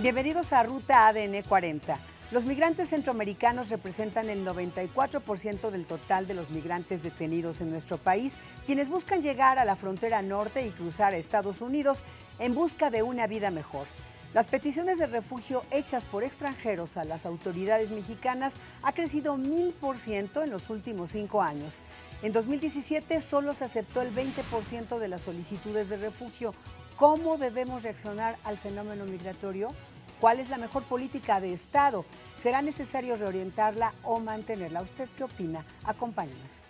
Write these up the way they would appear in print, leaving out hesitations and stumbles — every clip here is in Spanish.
Bienvenidos a Ruta ADN 40. Los migrantes centroamericanos representan el 94% del total de los migrantes detenidos en nuestro país, quienes buscan llegar a la frontera norte y cruzar a Estados Unidos en busca de una vida mejor. Las peticiones de refugio hechas por extranjeros a las autoridades mexicanas ha crecido 1000% en los últimos 5 años. En 2017 solo se aceptó el 20% de las solicitudes de refugio. ¿Cómo debemos reaccionar al fenómeno migratorio? ¿Cuál es la mejor política de Estado? ¿Será necesario reorientarla o mantenerla? ¿Usted qué opina? Acompáñenos.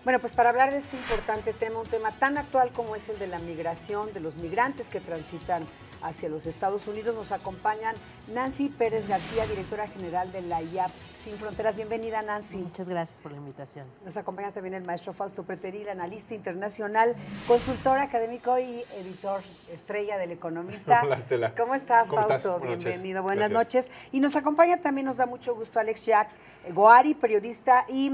Bueno, pues para hablar de este importante tema, un tema tan actual como es el de la migración, de los migrantes que transitan hacia los Estados Unidos, nos acompañan Nancy Pérez García, directora general de la IAP Sin Fronteras. Bienvenida, Nancy. Muchas gracias por la invitación. Nos acompaña también el maestro Fausto Preteril, analista internacional, consultor académico y editor estrella del Economista. Hola, Estela. ¿Cómo estás, ¿Cómo Fausto? estás? Buenas Bienvenido, noches. buenas Gracias. noches. Y nos acompaña también, nos da mucho gusto, Alex Jacques Goari, periodista y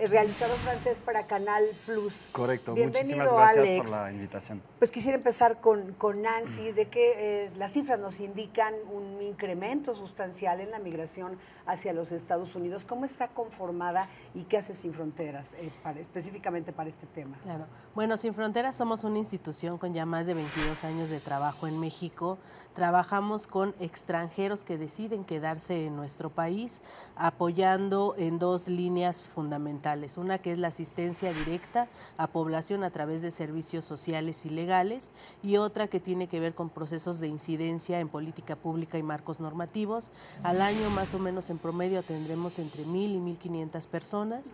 realizador francés para Canal Plus. Correcto, Bienvenido, muchísimas gracias Alex. por la invitación. Pues quisiera empezar con Nancy, de que las cifras nos indican un incremento sustancial en la migración hacia los Estados Unidos. ¿Cómo está conformada y qué hace Sin Fronteras específicamente para este tema? Claro. Bueno, Sin Fronteras somos una institución con ya más de 22 años de trabajo en México. Trabajamos con extranjeros que deciden quedarse en nuestro país, apoyando en 2 líneas fundamentales. Una que es la asistencia directa a población a través de servicios sociales y legales, y otra que tiene que ver con procesos de incidencia en política pública y marcos normativos. Al año, más o menos en promedio, tendremos entre 1000 y 1500 personas,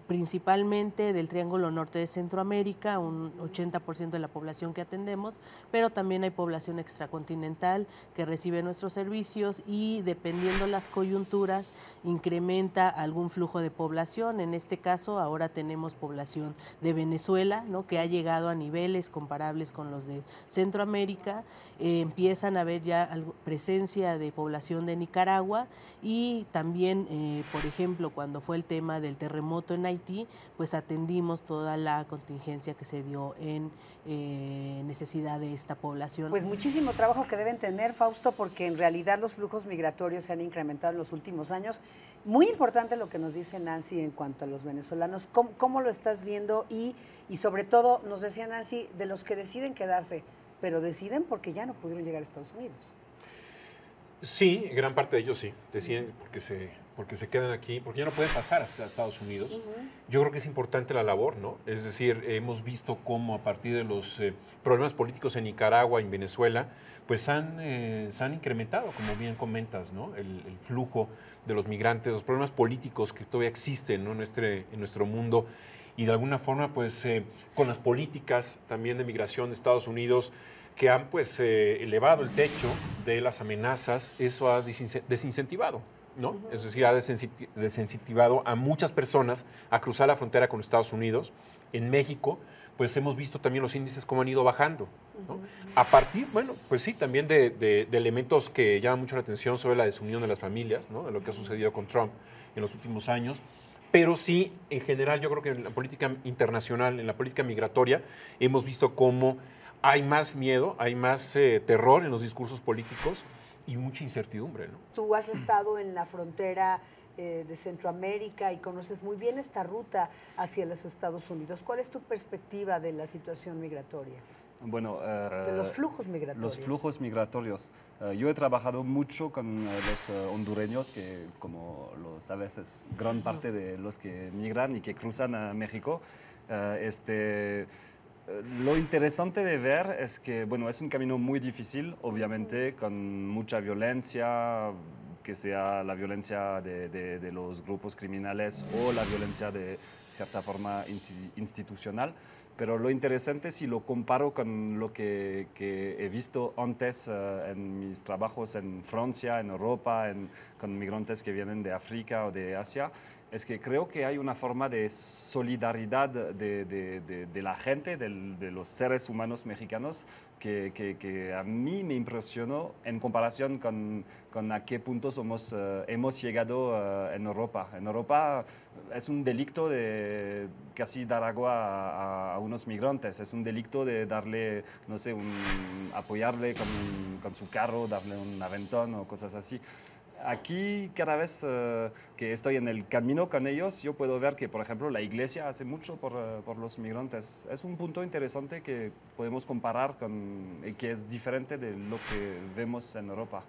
principalmente del Triángulo Norte de Centroamérica, un 80% de la población que atendemos, pero también hay población extracontinental que recibe nuestros servicios y, dependiendo las coyunturas, incrementa algún flujo de población. En este caso, ahora tenemos población de Venezuela, ¿no?, que ha llegado a niveles comparables con los de Centroamérica. Empiezan a haber ya presencia de población de Nicaragua y también, por ejemplo, cuando fue el tema del terremoto en Haití, pues atendimos toda la contingencia que se dio en necesidad de esta población. Pues muchísimo trabajo que deben tener, Fausto, porque en realidad los flujos migratorios se han incrementado en los últimos años. Muy importante lo que nos dice Nancy en cuanto a los venezolanos. ¿Cómo lo estás viendo? Y sobre todo, nos decía Nancy, de los que deciden quedarse, pero deciden porque ya no pudieron llegar a Estados Unidos. Sí, gran parte de ellos sí, deciden porque se quedan aquí, porque ya no pueden pasar hasta Estados Unidos. Yo creo que es importante la labor, ¿no? Es decir, hemos visto cómo a partir de los problemas políticos en Nicaragua y en Venezuela, pues se han incrementado, como bien comentas, ¿no? El flujo de los migrantes, los problemas políticos que todavía existen, ¿no?, en nuestro mundo. Y de alguna forma, pues, con las políticas también de migración de Estados Unidos, que han pues elevado el techo de las amenazas, eso ha desincentivado, ¿no? Es decir, ha desincentivado a muchas personas a cruzar la frontera con Estados Unidos. En México, pues hemos visto también los índices cómo han ido bajando, ¿no? A partir, bueno, pues sí, también de elementos que llaman mucho la atención sobre la desunión de las familias, ¿no?, de lo que ha sucedido con Trump en los últimos años. Pero sí, en general, yo creo que en la política internacional, en la política migratoria, hemos visto cómo hay más miedo, hay más terror en los discursos políticos y mucha incertidumbre, ¿no? Tú has estado en la frontera de Centroamérica y conoces muy bien esta ruta hacia los Estados Unidos. ¿Cuál es tu perspectiva de la situación migratoria? Bueno, De los flujos migratorios. Los flujos migratorios. Yo he trabajado mucho con los hondureños, que, como lo sabes, es gran parte de los que migran y que cruzan a México. Lo interesante de ver es que, bueno, es un camino muy difícil, obviamente, con mucha violencia, que sea la violencia de los grupos criminales o la violencia de cierta forma institucional. Pero lo interesante, si lo comparo con lo que he visto antes en mis trabajos en Francia, en Europa, con migrantes que vienen de África o de Asia, es que creo que hay una forma de solidaridad de la gente, de los seres humanos mexicanos, que a mí me impresionó en comparación con a qué puntos hemos llegado en Europa. En Europa es un delito de casi dar agua a unos migrantes, es un delito de darle, no sé, apoyarle con su carro, darle un aventón o cosas así. Aquí, cada vez que estoy en el camino con ellos, yo puedo ver que, por ejemplo, la Iglesia hace mucho por los migrantes. Es un punto interesante que podemos comparar y que es diferente de lo que vemos en Europa.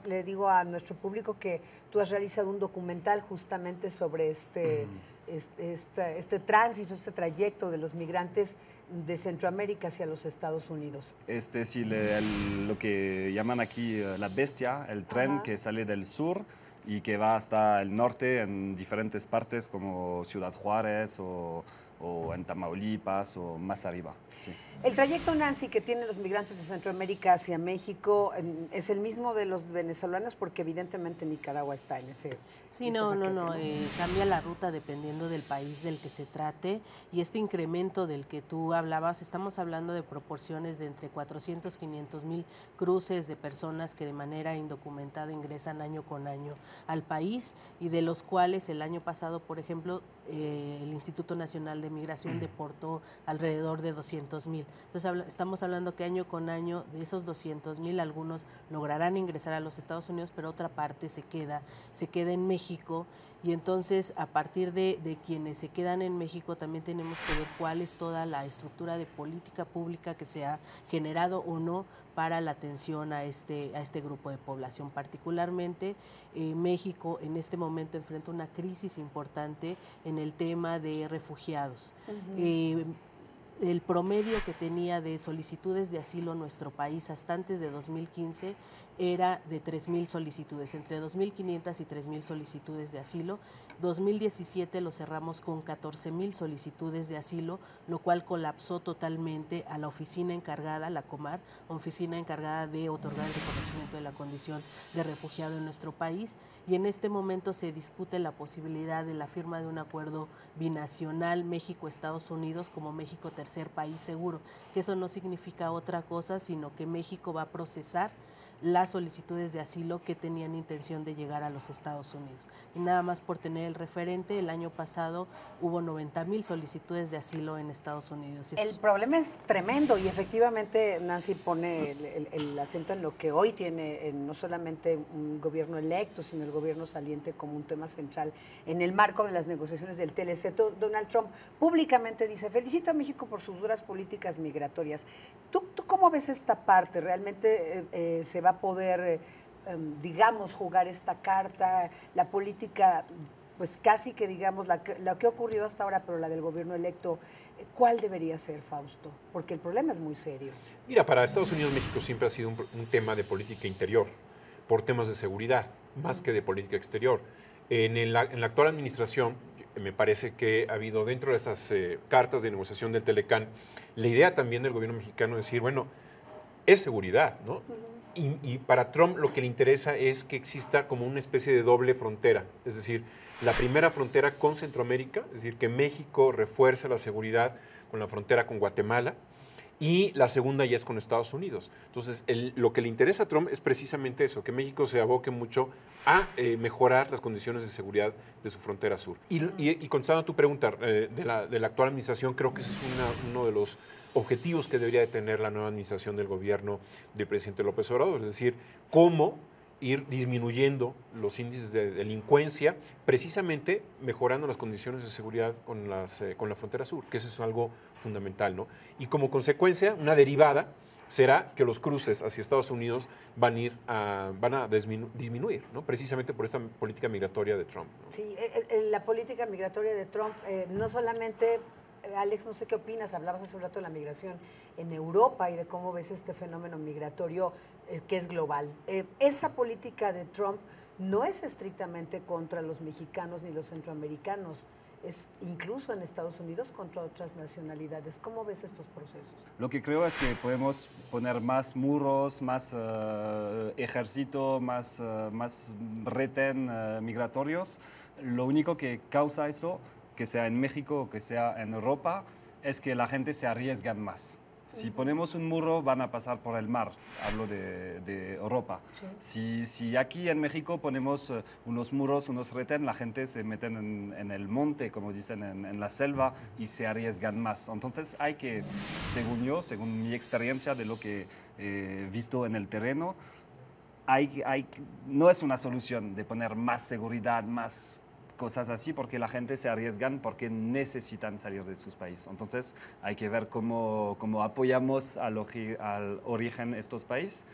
Le digo a nuestro público que tú has realizado un documental justamente sobre este tránsito, este trayecto de los migrantes de Centroamérica hacia los Estados Unidos. Sí, lo que llaman aquí la bestia, el tren que sale del sur y que va hasta el norte en diferentes partes como Ciudad Juárez o en Tamaulipas o más arriba. Sí. El trayecto, Nancy, que tienen los migrantes de Centroamérica hacia México es el mismo de los venezolanos, porque evidentemente Nicaragua está en ese. Sí, no, cambia la ruta dependiendo del país del que se trate, y este incremento del que tú hablabas, estamos hablando de proporciones de entre 400 y 500 mil cruces de personas que de manera indocumentada ingresan año con año al país, y de los cuales el año pasado, por ejemplo, el Instituto Nacional de Migración deportó alrededor de 200,000. Entonces estamos hablando que año con año de esos 200,000 algunos lograrán ingresar a los Estados Unidos, pero otra parte se queda en México, y entonces a partir de quienes se quedan en México también tenemos que ver cuál es toda la estructura de política pública que se ha generado o no para la atención a este grupo de población. Particularmente México en este momento enfrenta una crisis importante en el tema de refugiados. El promedio que tenía de solicitudes de asilo nuestro país hasta antes de 2015 era de 3,000 solicitudes, entre 2,500 y 3,000 solicitudes de asilo. 2017 lo cerramos con 14,000 solicitudes de asilo, lo cual colapsó totalmente a la oficina encargada, la Comar, oficina encargada de otorgar el reconocimiento de la condición de refugiado en nuestro país, y en este momento se discute la posibilidad de la firma de un acuerdo binacional México-Estados Unidos como México tercer país seguro, que eso no significa otra cosa, sino que México va a procesar las solicitudes de asilo que tenían intención de llegar a los Estados Unidos. Y nada más por tener el referente, el año pasado hubo 90,000 solicitudes de asilo en Estados Unidos. El problema es tremendo, y efectivamente Nancy pone el acento en lo que hoy tiene no solamente un gobierno electo, sino el gobierno saliente como un tema central en el marco de las negociaciones del TLC. Donald Trump públicamente dice: felicito a México por sus duras políticas migratorias. ¿Tú cómo ves esta parte? ¿Realmente se va a poder, digamos, jugar esta carta? La política, pues casi que digamos, la que ha ocurrido hasta ahora, pero la del gobierno electo, ¿cuál debería ser, Fausto? Porque el problema es muy serio. Mira, para Estados Unidos, México siempre ha sido un tema de política interior, por temas de seguridad, más que de política exterior. En la actual administración, me parece que ha habido dentro de estas cartas de negociación del Telecán, la idea también del gobierno mexicano de decir, bueno, es seguridad, ¿no? Y para Trump lo que le interesa es que exista como una especie de doble frontera, es decir, la primera frontera con Centroamérica, es decir, que México refuerce la seguridad con la frontera con Guatemala, y la segunda ya es con Estados Unidos. Entonces, lo que le interesa a Trump es precisamente eso, que México se aboque mucho a mejorar las condiciones de seguridad de su frontera sur. Y contestando a tu pregunta de la actual administración, creo que ese es uno de los objetivos que debería de tener la nueva administración del gobierno del presidente López Obrador, es decir, cómo ir disminuyendo los índices de delincuencia, precisamente mejorando las condiciones de seguridad con la frontera sur, que eso es algo fundamental, ¿no? Y como consecuencia, una derivada será que los cruces hacia Estados Unidos van a disminuir, ¿no? Precisamente por esta política migratoria de Trump, ¿no? Sí, la política migratoria de Trump no solamente... Alex, no sé qué opinas, hablabas hace un rato de la migración en Europa y de cómo ves este fenómeno migratorio que es global. Esa política de Trump no es estrictamente contra los mexicanos ni los centroamericanos, es incluso en Estados Unidos contra otras nacionalidades. ¿Cómo ves estos procesos? Lo que creo es que podemos poner más muros, más ejército, más retén migratorios. Lo único que causa eso, que sea en México o que sea en Europa, es que la gente se arriesga más. Si ponemos un muro, van a pasar por el mar, hablo de Europa. Sí. Si aquí en México ponemos unos muros, unos retén, la gente se mete en el monte, como dicen, en la selva, y se arriesgan más. Entonces hay que, según yo, según mi experiencia de lo que he visto en el terreno, no es una solución de poner más seguridad, más cosas así, porque la gente se arriesgan porque necesitan salir de sus países. Entonces hay que ver cómo apoyamos al origen estos países,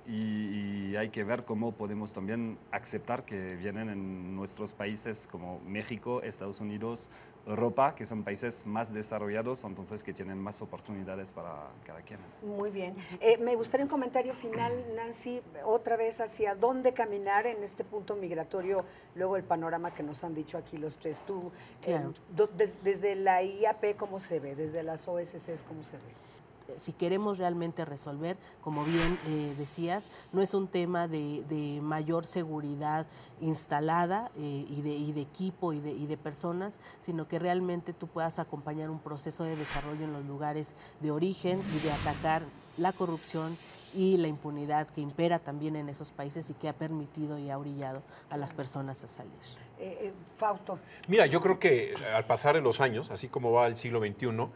y hay que ver cómo podemos también aceptar que vienen en nuestros países como México, Estados Unidos, Europa, que son países más desarrollados, entonces que tienen más oportunidades para cada quien. Muy bien. Me gustaría un comentario final, Nancy, otra vez hacia dónde caminar en este punto migratorio, luego el panorama que nos han dicho aquí los tres. Tú, claro. Desde la IAP, ¿cómo se ve? Desde las OSCs, ¿cómo se ve? Si queremos realmente resolver, como bien decías, no es un tema de mayor seguridad instalada y de equipo y de personas, sino que realmente tú puedas acompañar un proceso de desarrollo en los lugares de origen y de atacar la corrupción y la impunidad que impera también en esos países y que ha permitido y ha orillado a las personas a salir. Fausto. Mira, yo creo que al pasar de los años, así como va el siglo XXI,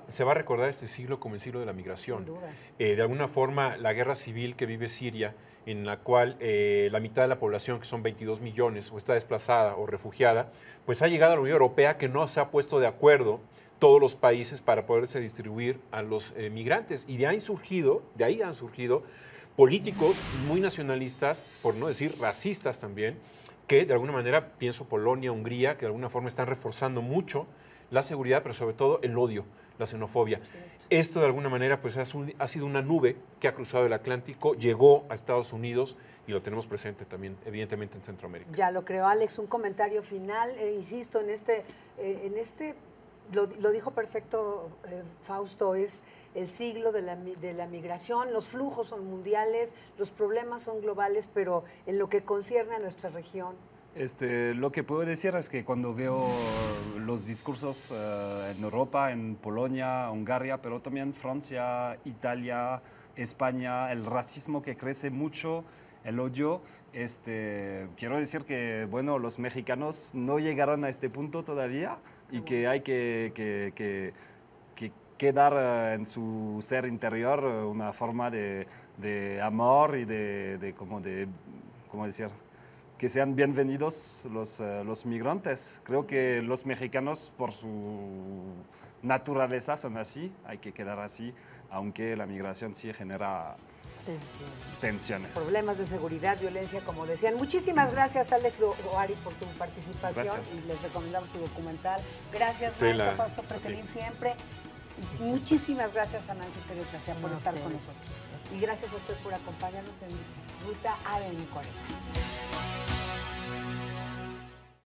se va a recordar este siglo como el siglo de la migración. Sin duda. De alguna forma, la guerra civil que vive Siria, en la cual la mitad de la población, que son 22 millones, o está desplazada o refugiada, pues ha llegado a la Unión Europea, que no se ha puesto de acuerdo todos los países para poderse distribuir a los migrantes. Y de ahí han surgido políticos muy nacionalistas, por no decir racistas también, que de alguna manera, pienso Polonia, Hungría, que de alguna forma están reforzando mucho la seguridad, pero sobre todo el odio, la xenofobia. Sí. Esto de alguna manera pues ha sido una nube que ha cruzado el Atlántico, llegó a Estados Unidos y lo tenemos presente también, evidentemente, en Centroamérica. Ya lo creo, Alex, un comentario final, insisto, lo dijo perfecto Fausto, es el siglo de la migración, los flujos son mundiales, los problemas son globales, pero en lo que concierne a nuestra región. Lo que puedo decir es que cuando veo los discursos en Europa, en Polonia, Hungría, pero también Francia, Italia, España, el racismo que crece mucho, el odio, quiero decir que, bueno, los mexicanos no llegaron a este punto todavía y que hay que dar en su ser interior una forma de amor y ¿cómo decir? Que sean bienvenidos los migrantes. Creo que los mexicanos, por su naturaleza, son así, hay que quedar así, aunque la migración sí genera tensiones. Problemas de seguridad, violencia, como decían. Muchísimas gracias, Alex Oari, por tu participación. Gracias. Y les recomendamos su documental. Gracias, maestro Fausto Pretelín, siempre. Muchísimas gracias a Nancy Pérez García por estar con nosotros. Y gracias a usted por acompañarnos en Ruta ADN 40.